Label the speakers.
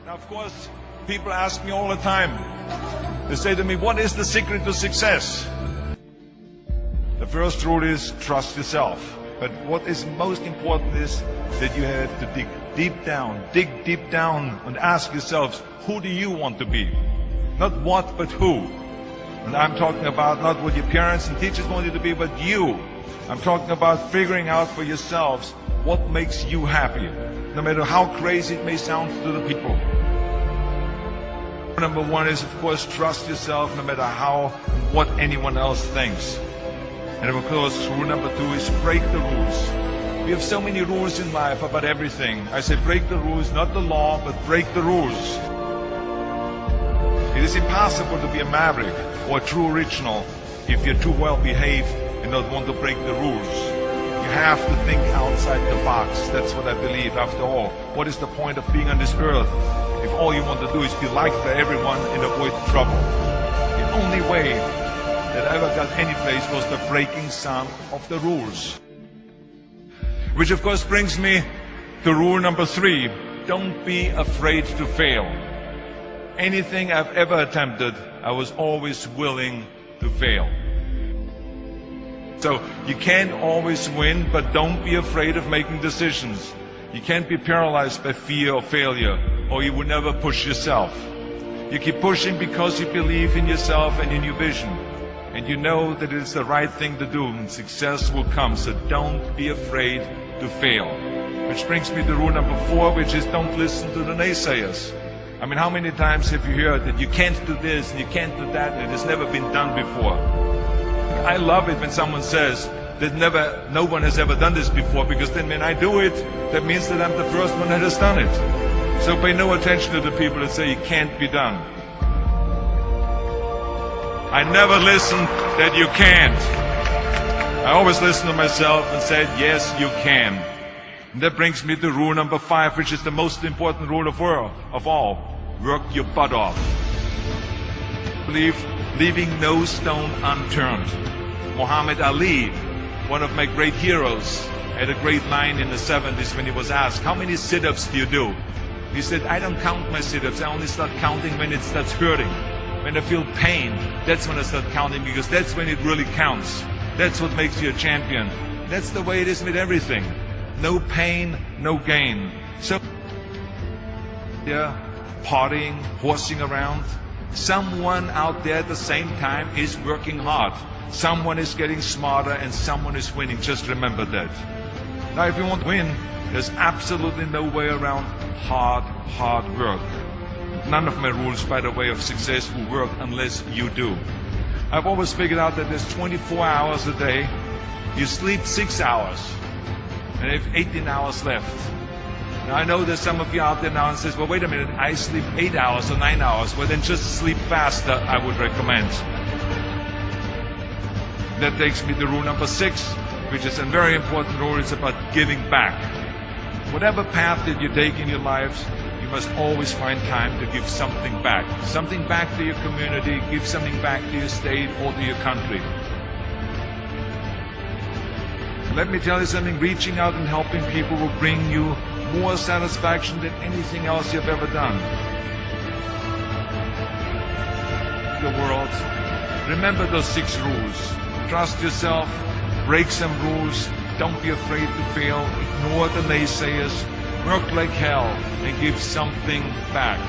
Speaker 1: Now, of course, people ask me all the time, they say to me, what is the secret to success? The first rule is trust yourself. But what is most important is that you have to dig deep down and ask yourselves, who do you want to be? Not what, but who. And I'm talking about not what your parents and teachers want you to be, but you. I'm talking about figuring out for yourselves what makes you happy, no matter how crazy it may sound to the people. Number one is, of course, trust yourself no matter how and what anyone else thinks. And of course, rule number two is break the rules. We have so many rules in life about everything. I say break the rules, not the law, but break the rules. It is impossible to be a maverick or a true original if you're too well behaved and not want to break the rules. You have to think outside the box. That's what I believe. After all, what is the point of being on this earth if all you want to do is be liked by everyone and avoid trouble? The only way that I ever got any place was the breaking some of the rules. Which of course brings me to rule number three. Don't be afraid to fail. Anything I've ever attempted, I was always willing to fail. So you can't always win, but don't be afraid of making decisions. You can't be paralyzed by fear of failure, or you will never push yourself. You keep pushing because you believe in yourself and in your vision. And you know that it's the right thing to do, and success will come. So don't be afraid to fail. Which brings me to rule number four, which is don't listen to the naysayers. I mean, how many times have you heard that you can't do this and you can't do that and it has never been done before? I love it when someone says that no one has ever done this before, because then when I do it, that means that I'm the first one that has done it. So pay no attention to the people that say it can't be done. I never listen that you can't. I always listen to myself and said, yes, you can. And that brings me to rule number five, which is the most important rule of all. Work your butt off. Leaving no stone unturned. Muhammad Ali, one of my great heroes, had a great line in the 70s when he was asked, how many sit-ups do you do? He said, I don't count my sit-ups. I only start counting when it starts hurting. When I feel pain, that's when I start counting, because that's when it really counts. That's what makes you a champion. That's the way it is with everything. No pain, no gain. So, yeah, partying, horsing around. Someone out there at the same time is working hard. Someone is getting smarter and someone is winning. Just remember that. Now, if you want to win, there's absolutely no way around hard work. None of my rules, by the way, of success will work unless you do. I've always figured out that there's 24 hours a day. You sleep 6 hours, and you have 18 hours left. Now, I know there's some of you out there now and says, well, wait a minute, I sleep 8 hours or 9 hours. Well, then just sleep faster, I would recommend. That takes me to rule number 6, which is a very important rule. It's about giving back. Whatever path that you take in your lives, you must always find time to give something back. Something back to your community, give something back to your state or to your country. Let me tell you something, reaching out and helping people will bring you more satisfaction than anything else you've ever done. The world, remember those 6 rules. Trust yourself, break some rules, don't be afraid to fail, ignore the naysayers, work like hell, and give something back.